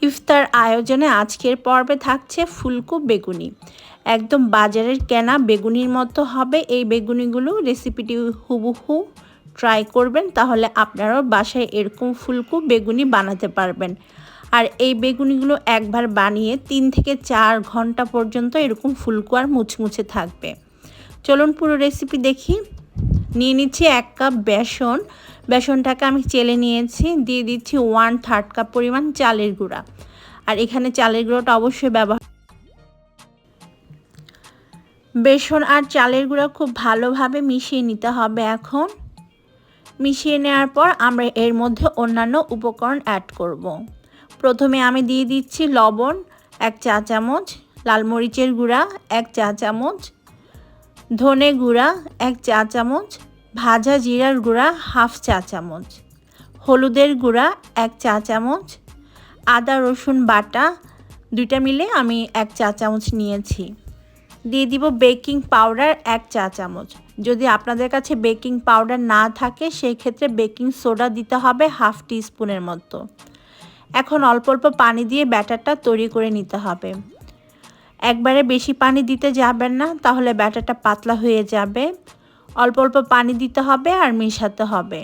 ইফতার আয়োজনে আজকের পর্বে থাকছে ফুলকো বেগুনি। একদম বাজারের কেনা বেগুনির মতো হবে এই বেগুনিগুলো। রেসিপিটি হুবহু ট্রাই করবেন, তাহলে আপনারাও বাসায় এরকম ফুলকো বেগুনি বানাতে পারবেন। আর এই বেগুনিগুলো একবার বানিয়ে 3 থেকে 4 ঘন্টা পর্যন্ত এরকম ফুলকো আর মুচমুচে থাকবে। চলুন পুরো রেসিপি দেখি। নিয়ে নিচ্ছি 1 কাপ বেসন। বেসনটাকে আমি চেলে নিয়েছি। দিয়ে দিচ্ছি 1/3 কাপ পরিমাণ চালের গুঁড়া। আর এখানে চালের গুঁড়োটা অবশ্যই ব্যবহার। বেসন আর চালের গুঁড়া খুব ভালোভাবে মিশিয়ে নিতে হবে। এখন মিশিয়ে নেওয়ার পর আমরা এর মধ্যে অন্যান্য উপকরণ অ্যাড করব। প্রথমে আমি দিয়ে দিচ্ছি লবণ 1 চা চামচ, লাল মরিচের গুঁড়া 1 চা চামচ, ধনে গুঁড়া 1 চা চামচ, ভাজা জিরার গুঁড়া 1/2 চা চামচ, হলুদের গুঁড়া 1 চা চামচ, আদা রসুন বাটা 2টা মিলে আমি 1 চা চামচ নিয়েছি। দিয়ে দিব বেকিং পাউডার 1 চা চামচ। যদি আপনাদের কাছে বেকিং পাউডার না থাকে সেই ক্ষেত্রে বেকিং সোডা দিতে হবে 1/2 টিস্পুনের মতো। এখন অল্প অল্প পানি দিয়ে ব্যাটারটা তৈরি করে নিতে হবে। একবারে বেশি পানি দিতে যাবেন না, তাহলে ব্যাটারটা পাতলা হয়ে যাবে। অল্প অল্প পানি দিতে হবে আর মেশাতে হবে।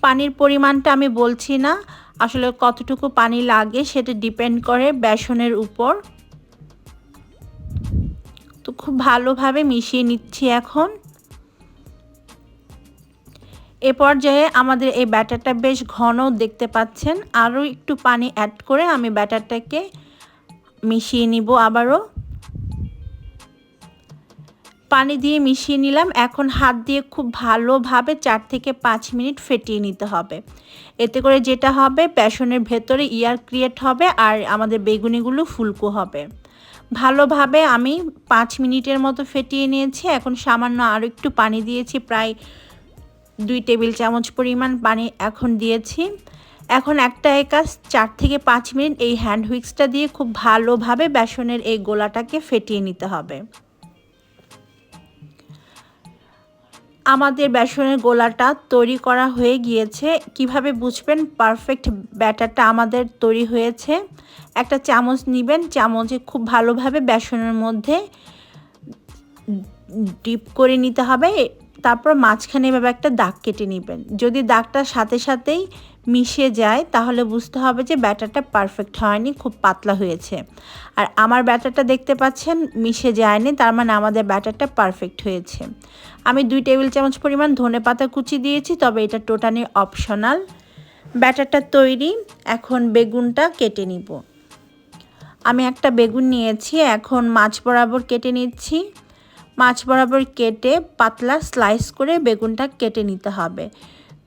পানির পরিমাণটা আমি বলছি না, আসলে কতটুকু পানি লাগে সেটা ডিপেন্ড করে বেসনের উপর। তো খুব ভালোভাবে মিশিয়ে নিচ্ছি। এখন এ পর্যায়ে আমাদের এই ব্যাটারটা বেশ ঘন দেখতে পাচ্ছেন। আরও একটু পানি অ্যাড করে আমি ব্যাটারটাকে মিশিয়ে নিব। আবারও পানি দিয়ে মিশিয়ে নিলাম। এখন হাত দিয়ে খুব ভালোভাবে 4 থেকে 5 মিনিট ফেটিয়ে নিতে হবে। এতে করে যেটা হবে, বেসনের ভেতরে এয়ার ক্রিয়েট হবে আর আমাদের বেগুনিগুলো ফুলকো হবে। ভালোভাবে আমি 5 মিনিটের মতো ফেটিয়ে নিয়েছি। এখন সামান্য আরও একটু পানি দিয়েছি, প্রায় 2 টেবিল চামচ পরিমাণ পানি এখন দিয়েছি। এখন একটা কাজ, 4 থেকে 5 মিনিট এই হ্যান্ড হুইক্সটা দিয়ে খুব ভালোভাবে বেসনের এই গোলাটাকে ফেটিয়ে নিতে হবে। আমাদের বেসনের গোলাটা তৈরি করা হয়ে গিয়েছে। কিভাবে বুঝবেন পারফেক্ট ব্যাটারটা আমাদের তৈরি হয়েছে? একটা চামচ নেবেন, চামচে খুব ভালোভাবে বেসনের মধ্যে ডিপ করে নিতে হবে। তারপর মাঝখানে এভাবে একটা দাগ কেটে নেবেন। যদি দাগটা সাথে সাথেই মিশে যায় তাহলে বুঝতে হবে যে ব্যাটারটা পারফেক্ট হয়নি, খুব পাতলা হয়েছে। আর আমার ব্যাটারটা দেখতে পাচ্ছেন মিশে যায়নি, তার মানে আমাদের ব্যাটারটা পারফেক্ট হয়েছে। আমি 2 টেবিল চামচ পরিমাণ ধনেপাতা কুচি দিয়েছি, তবে এটা টোটালি অপশনাল। ব্যাটারটা তৈরি। এখন বেগুনটা কেটে নিব। আমি একটা বেগুন নিয়েছি, এখন মাছ বরাবর কেটে নিচ্ছি। মাছ বরাবর কেটে পাতলা স্লাইস করে বেগুনটা কেটে নিতে হবে।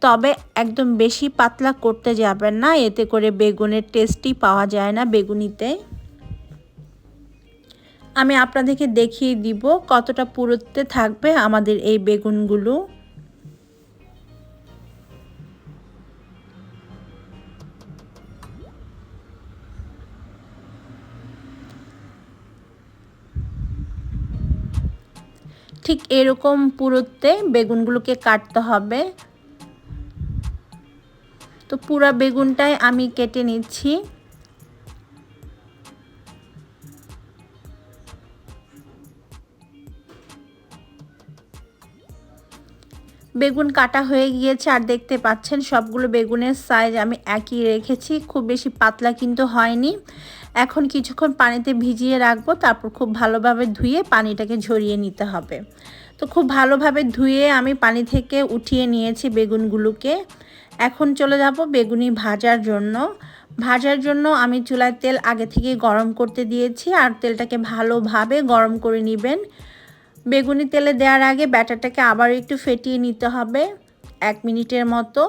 তবে একদম বেশি পাতলা করতে যাবেন না, এতে করে বেগুনের টেস্টই পাওয়া যায় না বেগুনিতে। আমি আপনাদেরকে দেখিয়ে দিব কতটা পুরুত্বে থাকবে আমাদের এই বেগুনগুলো। ঠিক এরকম পুরুত্বে বেগুনগুলোকে কাটতে হবে। তো পুরো বেগুনটাই আমি কেটে নিচ্ছি। বেগুন কাটা হয়ে গিয়েছে আর দেখতে পাচ্ছেন সবগুলো বেগুনের সাইজ আমি একই রেখেছি, খুব বেশি পাতলা কিন্তু হয়নি। এখন কিছুক্ষণ পানিতে ভিজিয়ে রাখবো, তারপর খুব ভালোভাবে ধুয়ে পানিটাকে ঝরিয়ে নিতে হবে। তো খুব ভালোভাবে ধুয়ে আমি পানি থেকে উঠিয়ে নিয়েছি বেগুনগুলোকে। এখন চলে যাব বেগুনি ভাজার জন্য। ভাজার জন্য আমি চুলায় তেল আগে থেকে গরম করতে দিয়েছি, আর তেলটাকে ভালোভাবে গরম করে নেবেন। বেগুনি তেলে দেওয়ার আগে ব্যাটারটাকে আবার একটু ফেটিয়ে নিতে হবে 1 মিনিটের মতো।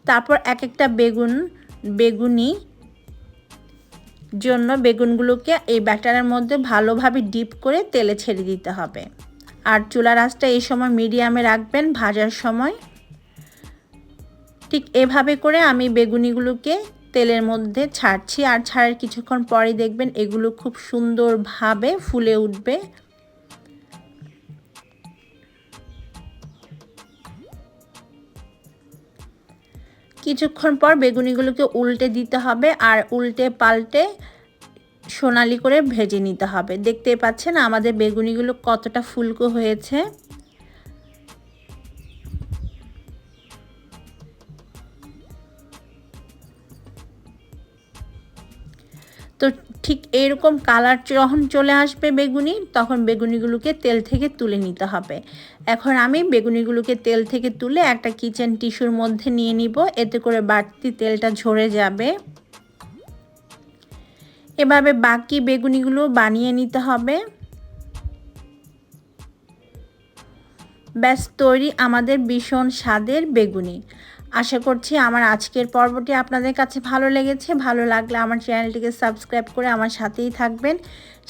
তারপর এক একটা বেগুনি জন্য বেগুনগুলোকে এই ব্যাটারের মধ্যে ভালোভাবে ডিপ করে তেলে ছেড়ে দিতে হবে। আর চুলার আঁচটা এই সময় মিডিয়ামে রাখবেন ভাজার সময়। ঠিক এভাবে করে আমি বেগুনিগুলোকে তেলের মধ্যে ছাড়ছি, আর ছাড়ার কিছুক্ষণ পরে দেখবেন এগুলো খুব সুন্দরভাবে ফুলে উঠবে। কিছুক্ষণ পর বেগুনিগুলোকে উল্টে দিতে হবে আর উল্টে পাল্টে সোনালি করে ভেজে নিতে হবে। দেখতেই পাচ্ছেন আমাদের বেগুনিগুলো কতটা ফুলকো হয়েছে। তো ঠিক এরকম কালার যখন চলে আসবে বেগুনি, তখন বেগুনিগুলোকে তেল থেকে তুলে নিতে হবে। এখন আমি বেগুনিগুলোকে তেল থেকে তুলে একটা কিচেন টিস্যুর মধ্যে নিয়ে নিব, এতে করে বাড়তি তেলটা ঝরে যাবে। এভাবে বাকি বেগুনিগুলো বানিয়ে নিতে হবে। ব্যাস তৈরি আমাদের ভীষণ স্বাদের বেগুনি। আশা করছি আমার আজকের পর্বটি আপনাদের কাছে ভালো লেগেছে। ভালো লাগলে আমার চ্যানেলটিকে সাবস্ক্রাইব করে আমার সাথেই থাকবেন।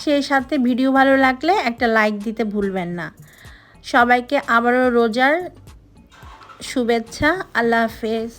সেই সাথে ভিডিও ভালো লাগলে একটা লাইক দিতে ভুলবেন না। সবাইকে আবারও রোজার শুভেচ্ছা। আল্লাহ হাফেজ।